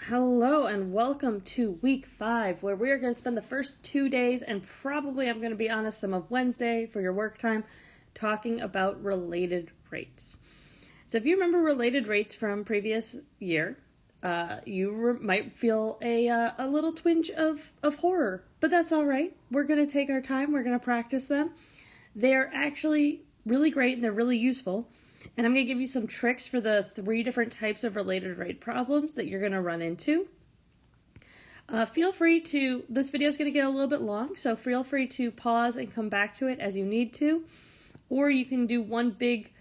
Hello and welcome to week 5, where we are going to spend the first 2 days, and probably, I'm going to be honest, some of Wednesday for your work time, talking about related rates. So if you remember related rates from previous year, you might feel a little twinge of horror, but that's all right. We're going to take our time. We're going to practice them. They're actually really great and they're really useful. And I'm going to give you some tricks for the 3 different types of related rate problems that you're going to run into. Feel free to, this video is going to get a little bit long, so feel free to pause and come back to it as you need to. Or you can do one big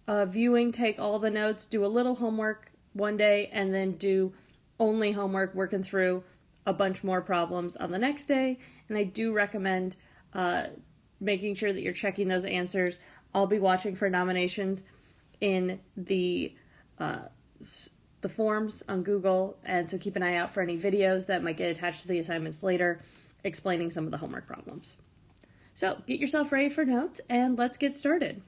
viewing, take all the notes, do a little homework one day, and then do only homework, working through a bunch more problems on the next day. And I do recommend making sure that you're checking those answers. I'll be watching for nominations in the forms on Google, and so keep an eye out for any videos that might get attached to the assignments later explaining some of the homework problems. So get yourself ready for notes and let's get started.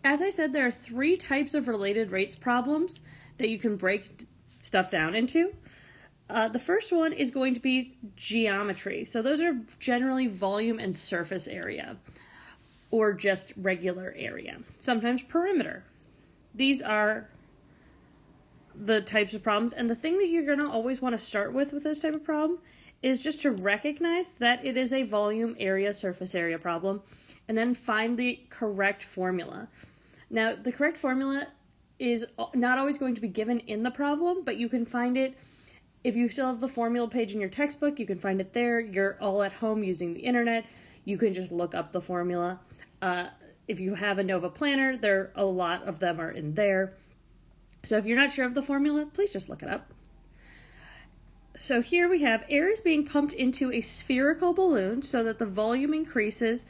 As I said, there are 3 types of related rates problems that you can break stuff down into. The first one is going to be geometry. So those are generally volume and surface area, or just regular area, sometimes perimeter. These are the types of problems, and the thing that you're going to always want to start with this type of problem is just to recognize that it is a volume, area, surface area problem, and then find the correct formula. Now, the correct formula is not always going to be given in the problem, but you can find it if you still have the formula page in your textbook. You can find it there. You're all at home using the internet. You can just look up the formula. If you have a Nova Planner, a lot of them are in there. So if you're not sure of the formula, please just look it up. So here we have air is being pumped into a spherical balloon so that the volume increases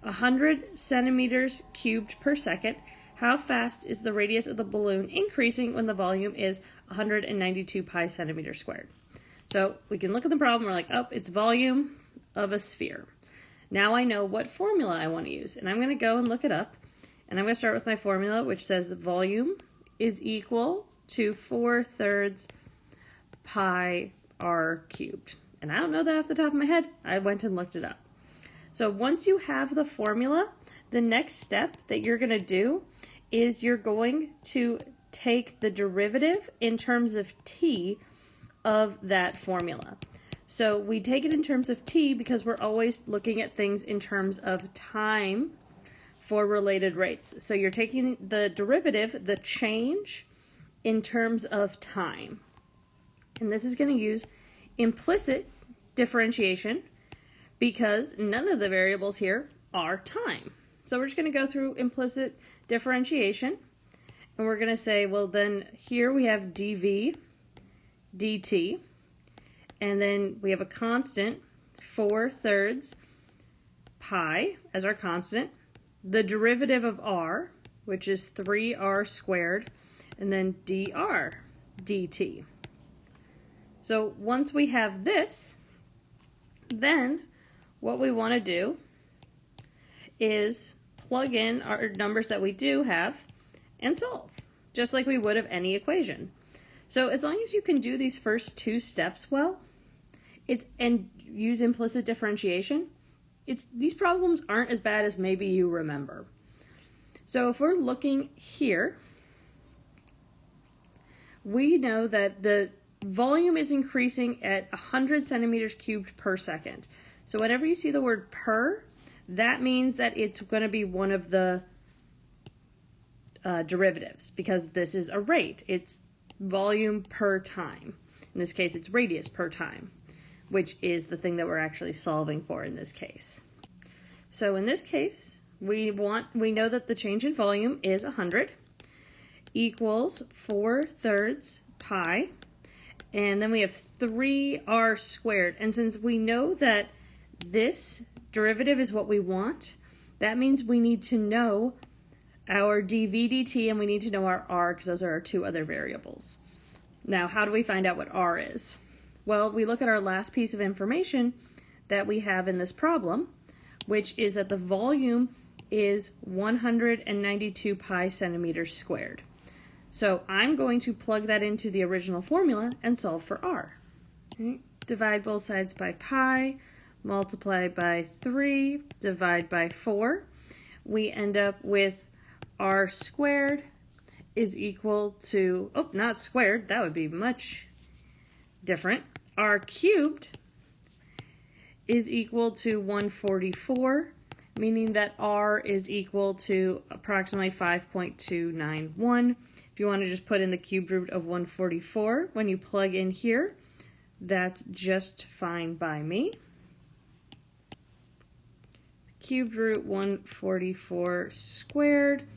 100 centimeters cubed per second. How fast is the radius of the balloon increasing when the volume is 192 pi centimeters squared? So we can look at the problem. We're like, oh, it's volume of a sphere. Now I know what formula I want to use, and I'm going to go and look it up, and I'm going to start with my formula, which says volume is equal to 4/3 pi r cubed. And I don't know that off the top of my head. I went and looked it up. So once you have the formula, the next step that you're going to do is you're going to take the derivative in terms of t of that formula. So we take it in terms of t because we're always looking at things in terms of time for related rates. So you're taking the derivative, the change, in terms of time. And this is going to use implicit differentiation because none of the variables here are time. So we're just going to go through implicit differentiation, and we're going to say, well, then here we have dv dt, and then we have a constant, 4/3 pi as our constant, the derivative of r, which is 3r squared, and then dr dt. So once we have this, then what we want to do is plug in our numbers that we do have and solve, just like we would of any equation. So as long as you can do these first 2 steps well, and use implicit differentiation, these problems aren't as bad as maybe you remember. So if we're looking here, we know that the volume is increasing at 100 centimeters cubed per second. So whenever you see the word per, that means that it's going to be one of the derivatives, because this is a rate. It's volume per time. In this case, it's radius per time, which is the thing that we're actually solving for in this case. So in this case, we know that the change in volume is 100 equals 4/3 pi, and then we have 3r squared. And since we know that this derivative is what we want, that means we need to know our dv dt and we need to know our r, because those are our 2 other variables. Now, how do we find out what r is? Well, we look at our last piece of information that we have in this problem, which is that the volume is 192 pi centimeters squared. So I'm going to plug that into the original formula and solve for r. Okay. Divide both sides by pi, multiply by 3, divide by 4. We end up with r squared is equal to, oh, not squared, that would be much different. R cubed is equal to 144, meaning that r is equal to approximately 5.291. If you want to just put in the cube root of 144, when you plug in here, that's just fine by me. Cube root 144 squared,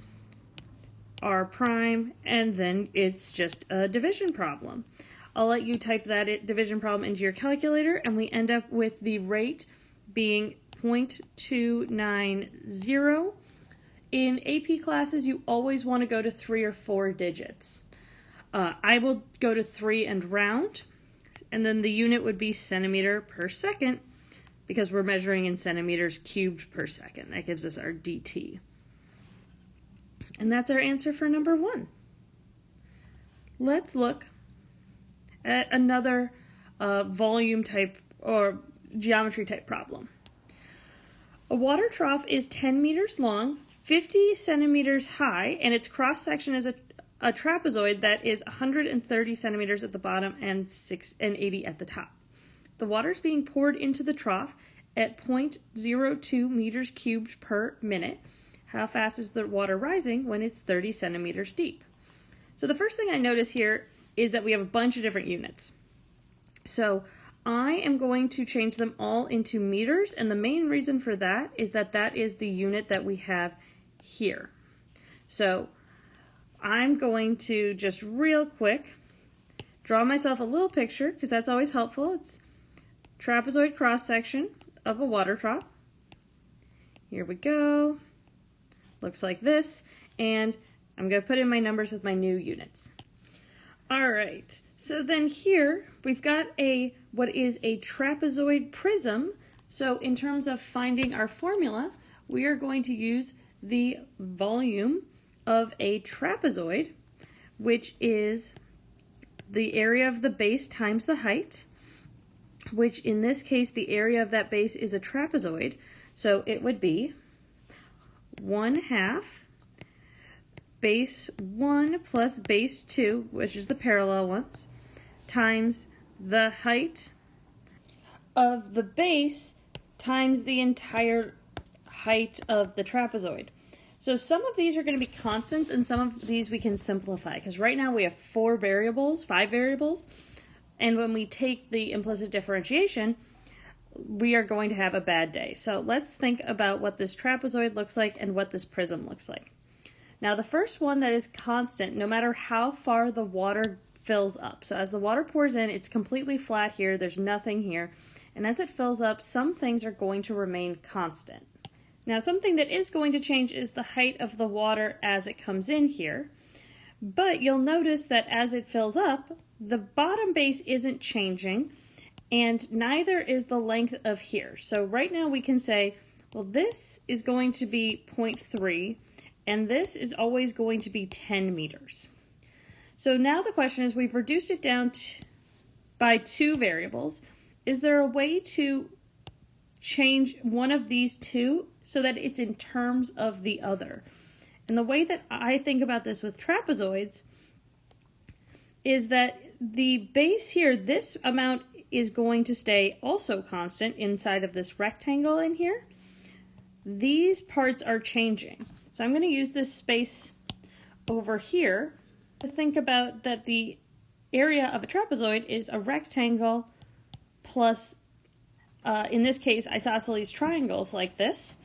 r prime, and then it's just a division problem. I'll let you type that division problem into your calculator, and we end up with the rate being 0.290. In AP classes, you always want to go to 3 or 4 digits. I will go to 3 and round, and then the unit would be centimeter per second, because we're measuring in centimeters cubed per second. That gives us our dt. And that's our answer for number 1. Let's look at another volume type or geometry type problem. A water trough is 10 meters long, 50 centimeters high, and its cross section is a trapezoid that is 130 centimeters at the bottom and 80 at the top. The water is being poured into the trough at 0.02 meters cubed per minute. How fast is the water rising when it's 30 centimeters deep? So the first thing I notice here is that we have a bunch of different units. So I am going to change them all into meters, and the main reason for that is that that is the unit that we have here. So I'm going to just real quick draw myself a little picture, because that's always helpful. It's trapezoid cross section of a water trough. Here we go. Looks like this, and I'm going to put in my numbers with my new units. All right, so then here we've got what is a trapezoid prism. So in terms of finding our formula, we are going to use the volume of a trapezoid, which is the area of the base times the height, which in this case the area of that base is a trapezoid, so it would be 1/2 base 1 plus base 2, which is the parallel ones, times the height of the base times the entire height of the trapezoid. So some of these are going to be constants, and some of these we can simplify, because right now we have 5 variables, and when we take the implicit differentiation, we are going to have a bad day. So let's think about what this trapezoid looks like and what this prism looks like. Now the first one that is constant, no matter how far the water fills up. So as the water pours in, it's completely flat here, there's nothing here, and as it fills up, some things are going to remain constant. Now something that is going to change is the height of the water as it comes in here, but you'll notice that as it fills up, the bottom base isn't changing, and neither is the length of here. So right now we can say, well, this is going to be 0.3, and this is always going to be 10 meters. So now the question is, we've reduced it down by 2 variables. Is there a way to change one of these two so that it's in terms of the other? And the way that I think about this with trapezoids is that the base here, this amount is going to stay also constant inside of this rectangle in here. These parts are changing. So I'm going to use this space over here to think about that the area of a trapezoid is a rectangle plus, in this case, isosceles triangles like this.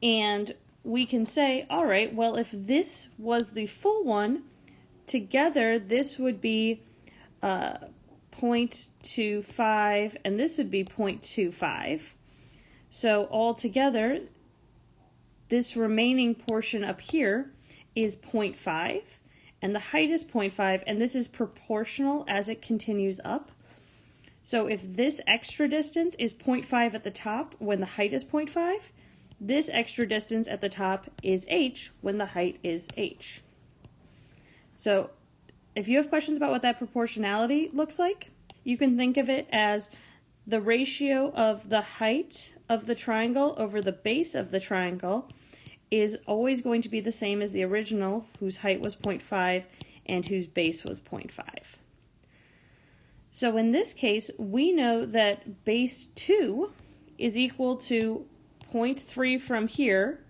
And we can say, all right, well, if this was the full one, together this would be 0.25, and this would be 0.25. So all together, this remaining portion up here is 0.5, and the height is 0.5, and this is proportional as it continues up. So if this extra distance is 0.5 at the top when the height is 0.5, this extra distance at the top is h when the height is h. So if you have questions about what that proportionality looks like, you can think of it as the ratio of the height of the triangle over the base of the triangle is always going to be the same as the original, whose height was 0.5 and whose base was 0.5. So in this case, we know that base 2 is equal to 0.3 from here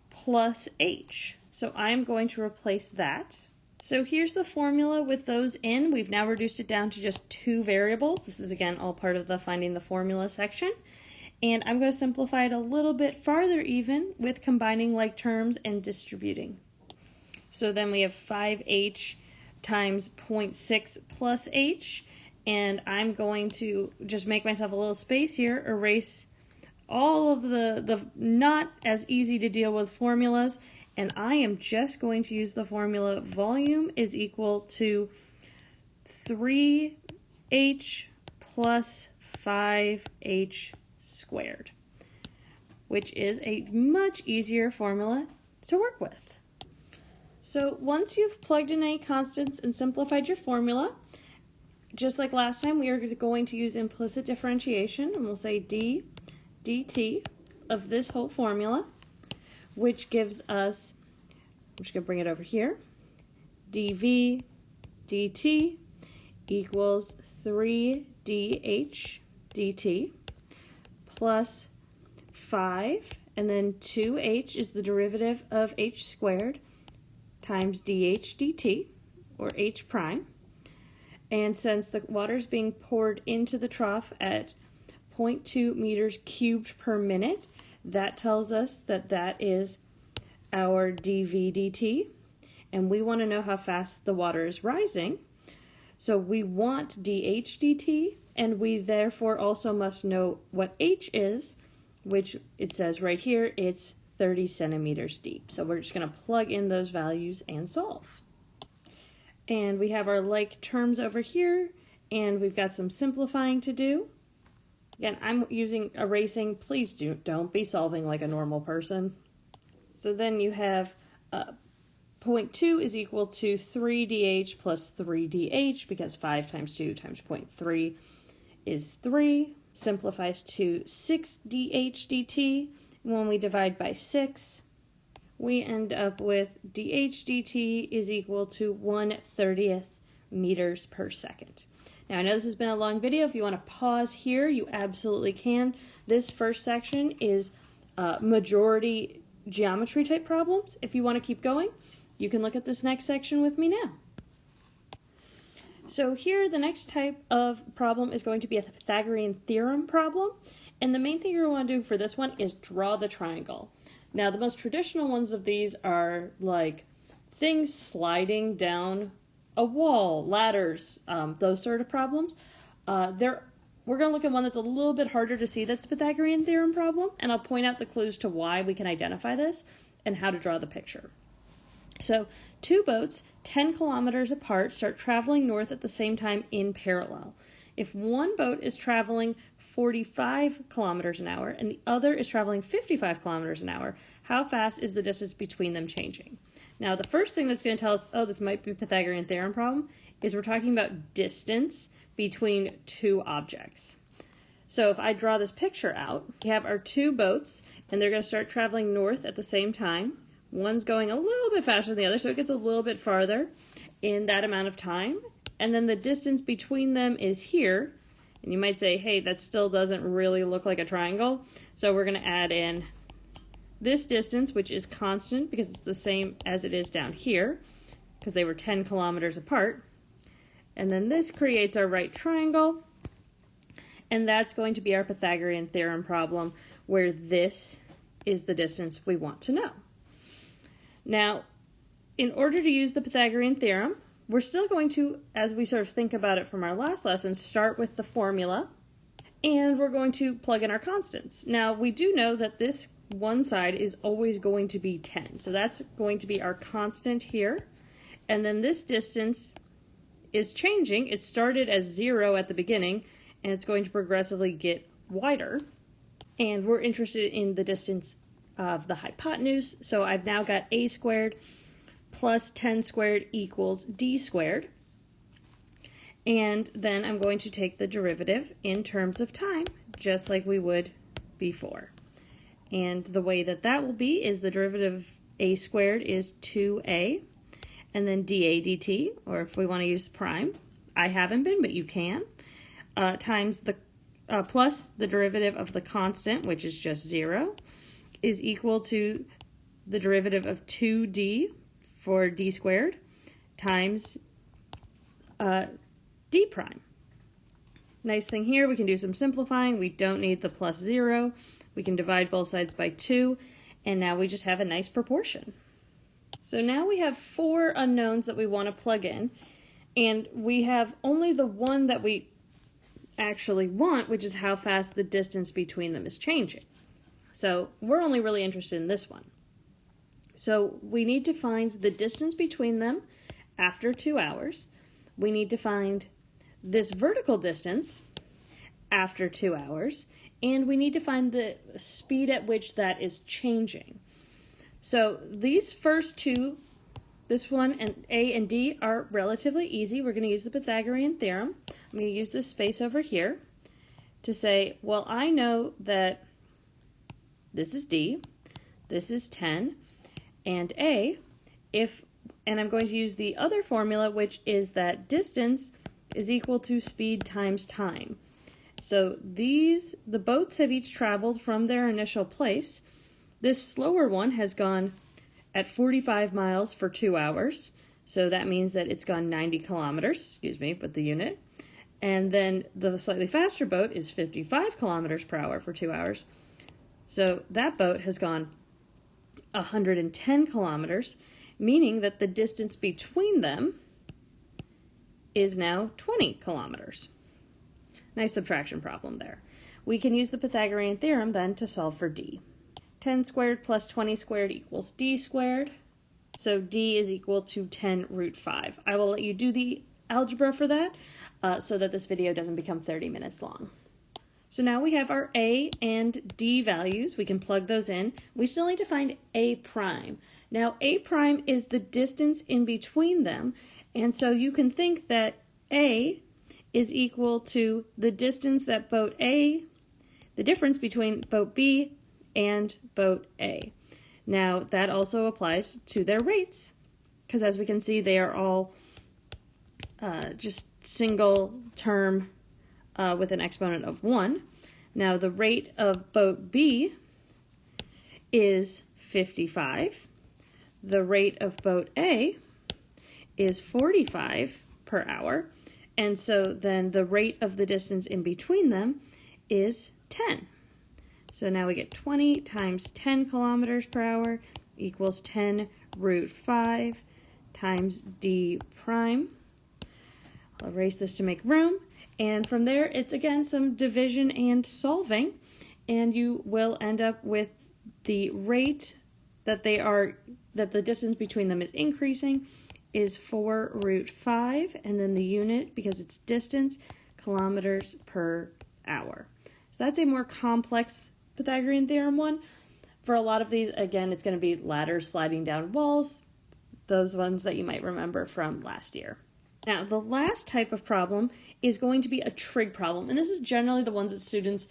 plus h. So I'm going to replace that. So here's the formula with those in. We've now reduced it down to just 2 variables. This is again all part of the finding the formula section. And I'm going to simplify it a little bit farther even with combining like terms and distributing. So then we have 5h times 0.6 plus h. And I'm going to just make myself a little space here, erase all of the not as easy to deal with formulas, and I am just going to use the formula volume is equal to 3h plus 5h squared, which is a much easier formula to work with. So once you've plugged in any constants and simplified your formula, just like last time, we are going to use implicit differentiation, and we'll say d dt of this whole formula, which gives us, I'm just going to bring it over here, dv dt equals 3dh dt plus 5, and then 2h is the derivative of h squared times dh dt, or h prime. And since the water is being poured into the trough at 0.2 meters cubed per minute, that tells us that that is our dv dt, and we want to know how fast the water is rising. So we want dh dt, and we therefore also must know what h is, which it says right here, it's 30 centimeters deep. So we're just going to plug in those values and solve. And we have our like terms over here, and we've got some simplifying to do. Again, I'm using erasing. Please don't be solving like a normal person. So then you have 0.2 is equal to 3dh plus 3dh, because 5 times 2 times 0.3 is 3. Simplifies to 6dh dt. When we divide by 6, we end up with dh dt is equal to 1/30 meters per second. Now, I know this has been a long video. If you want to pause here, you absolutely can. This first section is majority geometry type problems. If you want to keep going, you can look at this next section with me now. So here, the next type of problem is going to be a Pythagorean theorem problem. And the main thing you're going to want to do for this one is draw the triangle. Now, the most traditional ones of these are like things sliding down a wall, ladders, those sort of problems. We're going to look at one that's a little bit harder to see that's a Pythagorean theorem problem, and I'll point out the clues to why we can identify this and how to draw the picture. So, 2 boats 10 kilometers apart start traveling north at the same time in parallel. If one boat is traveling 45 kilometers an hour and the other is traveling 55 kilometers an hour, how fast is the distance between them changing? Now, the first thing that's going to tell us, oh, this might be a Pythagorean theorem problem, is we're talking about distance between 2 objects. So if I draw this picture out, we have our 2 boats, and they're going to start traveling north at the same time. One's going a little bit faster than the other, so it gets a little bit farther in that amount of time. And then the distance between them is here. And you might say, hey, that still doesn't really look like a triangle. So we're going to add in this distance, which is constant because it's the same as it is down here, because they were 10 kilometers apart. And then this creates our right triangle. And that's going to be our Pythagorean theorem problem, where this is the distance we want to know. Now, in order to use the Pythagorean theorem, we're still going to, as we sort of think about it from our last lesson, start with the formula, and we're going to plug in our constants. Now, we do know that this one side is always going to be 10, so that's going to be our constant here, and then this distance is changing. It started as 0 at the beginning, and it's going to progressively get wider, and we're interested in the distance of the hypotenuse, so I've now got a squared plus 10 squared equals d squared. And then I'm going to take the derivative in terms of time, just like we would before. And the way that that will be is the derivative of a squared is 2a, and then dA dt, or if we want to use prime, I haven't been, but you can, times the plus the derivative of the constant, which is just 0, is equal to the derivative of 2d for d squared times d prime. Nice thing here, we can do some simplifying. We don't need the plus 0. We can divide both sides by 2, and now we just have a nice proportion. So now we have 4 unknowns that we want to plug in, and we have only the one that we actually want, which is how fast the distance between them is changing. So we're only really interested in this one. So we need to find the distance between them after 2 hours. We need to find this vertical distance after 2 hours, and we need to find the speed at which that is changing. So these first two, this one and A and D, are relatively easy. We're going to use the Pythagorean theorem. I'm going to use this space over here to say, well, I know that this is D, this is 10, and A, and I'm going to use the other formula, which is that distance is equal to speed times time. So the boats have each traveled from their initial place. This slower one has gone at 45 miles for 2 hours. So that means that it's gone 90 kilometers, with the unit. And then the slightly faster boat is 55 kilometers per hour for 2 hours. So that boat has gone 110 kilometers, meaning that the distance between them is now 20 kilometers. Nice subtraction problem there. We can use the Pythagorean theorem then to solve for D. 10 squared plus 20 squared equals D squared. So D is equal to 10 root 5. I will let you do the algebra for that so that this video doesn't become 30 minutes long. So now we have our A and D values. We can plug those in. We still need to find A prime. Now A prime is the distance in between them, and so you can think that A is equal to the distance that boat A, the difference between boat B and boat A. Now that also applies to their rates, because as we can see, they are all just single term with an exponent of 1. Now the rate of boat B is 55. The rate of boat A is 45 per hour. And so then the rate of the distance in between them is 10. So now we get 20 times 10 kilometers per hour equals 10 root 5 times D prime. I'll erase this to make room. And from there, it's again some division and solving. And you will end up with the rate that the distance between them is increasing is 4 root 5, and then the unit, because it's distance, kilometers per hour. So that's a more complex Pythagorean theorem one. For a lot of these, again, it's going to be ladders sliding down walls, those ones that you might remember from last year. Now, the last type of problem is going to be a trig problem, and this is generally the ones that students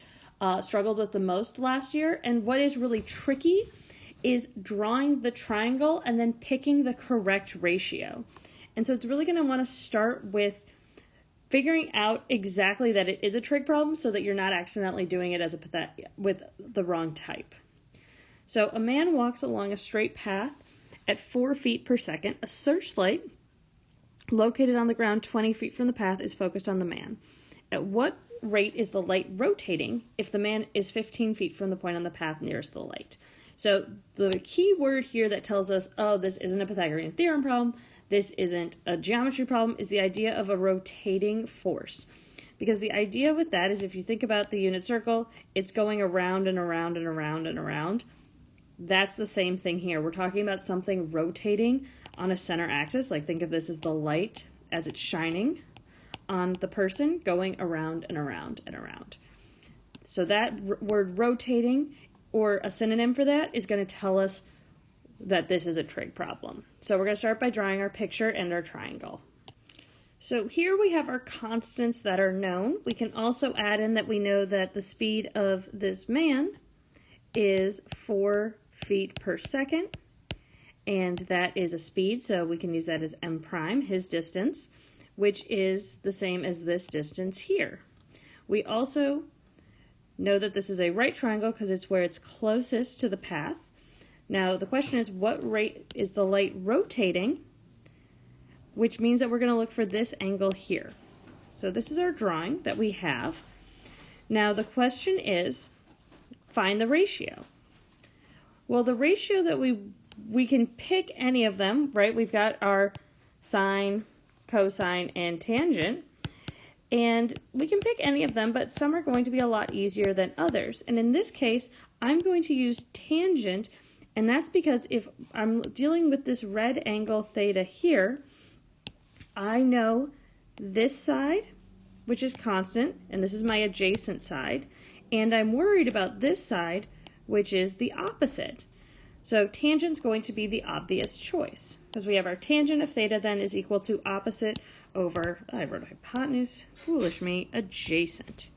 struggled with the most last year, and what is really tricky is drawing the triangle and then picking the correct ratio. And so it's really going to want to start with figuring out exactly that it is a trig problem so that you're not accidentally doing it as with the wrong type. So a man walks along a straight path at 4 feet per second. A searchlight located on the ground 20 feet from the path is focused on the man. At what rate is the light rotating if the man is 15 feet from the point on the path nearest the light? So the key word here that tells us, oh, this isn't a Pythagorean theorem problem, this isn't a geometry problem, is the idea of a rotating force. Because the idea with that is if you think about the unit circle, it's going around and around and around and around. That's the same thing here. We're talking about something rotating on a center axis. Like think of this as the light as it's shining on the person going around and around and around. So that word rotating, or a synonym for that, is going to tell us that this is a trig problem. So we're going to start by drawing our picture and our triangle. So here we have our constants that are known. We can also add in that we know that the speed of this man is 4 feet per second, and that is a speed, so we can use that as m prime, his distance, which is the same as this distance here. We also know that this is a right triangle because it's where it's closest to the path. Now the question is, what rate is the light rotating? Which means that we're going to look for this angle here. So this is our drawing that we have. Now the question is, find the ratio. Well, the ratio that we can pick any of them, right? We've got our sine, cosine, and tangent, and we can pick any of them, but some are going to be a lot easier than others. And in this case, I'm going to use tangent, and that's because if I'm dealing with this red angle theta here, I know this side, which is constant, and this is my adjacent side, and I'm worried about this side, which is the opposite. So tangent's going to be the obvious choice, because we have our tangent of theta then is equal to opposite over, I wrote hypotenuse, foolish me, adjacent.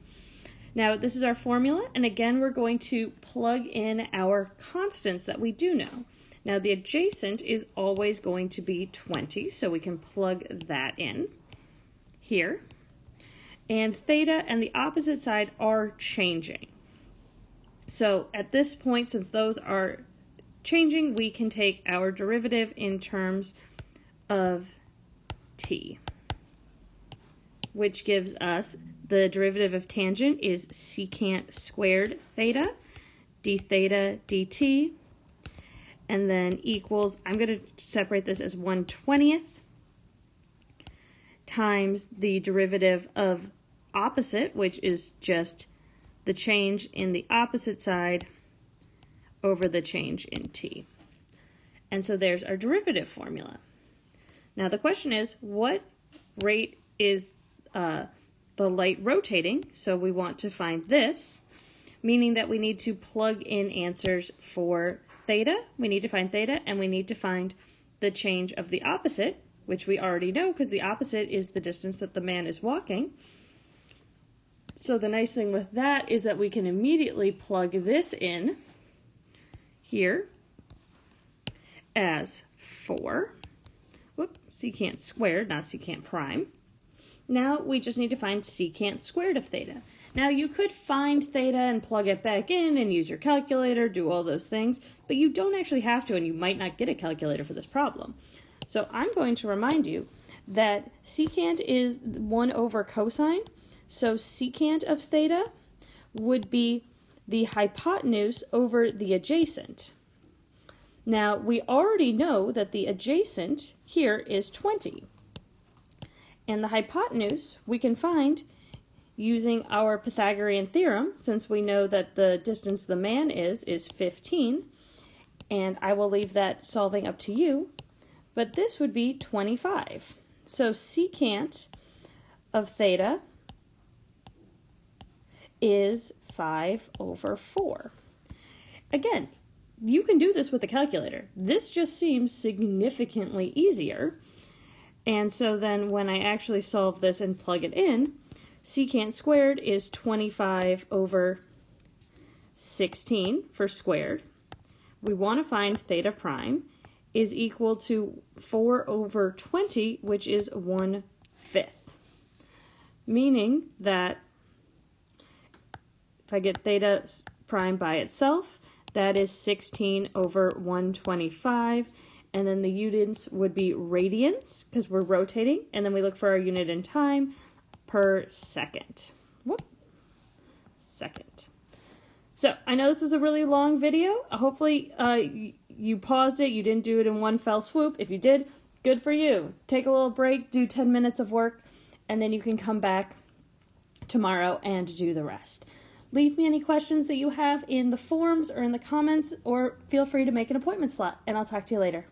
Now this is our formula, and again we're going to plug in our constants that we do know. Now the adjacent is always going to be 20, so we can plug that in here. And theta and the opposite side are changing. So at this point, since those are changing, we can take our derivative in terms of t, which gives us the derivative of tangent is secant squared theta, d theta dt, and then equals, I'm going to separate this as 1/20 times the derivative of opposite, which is just the change in the opposite side over the change in t. And so there's our derivative formula. Now the question is, what rate is the light rotating? So we want to find this, meaning that we need to plug in answers for theta. We need to find theta, and we need to find the change of the opposite, which we already know because the opposite is the distance that the man is walking. So the nice thing with that is that we can immediately plug this in here as 4. Secant squared, not secant prime. Now we just need to find secant squared of theta. Now you could find theta and plug it back in and use your calculator, do all those things, but you don't actually have to, and you might not get a calculator for this problem. So I'm going to remind you that secant is 1 over cosine, so secant of theta would be the hypotenuse over the adjacent. Now we already know that the adjacent here is 20. And the hypotenuse we can find using our Pythagorean theorem, since we know that the distance the man is 15, and I will leave that solving up to you, but this would be 25. So secant of theta is 5 over 4. Again, you can do this with a calculator. This just seems significantly easier. And so then when I actually solve this and plug it in, secant squared is 25 over 16 for squared. We want to find theta prime is equal to 4 over 20, which is 1/5. Meaning that if I get theta prime by itself, that is 16 over 125. And then the units would be radians, because we're rotating, and then we look for our unit in time per second. Second. So I know this was a really long video. Hopefully you paused it, you didn't do it in one fell swoop. If you did, good for you. Take a little break, do 10 minutes of work, and then you can come back tomorrow and do the rest. Leave me any questions that you have in the forums or in the comments, or feel free to make an appointment slot, and I'll talk to you later.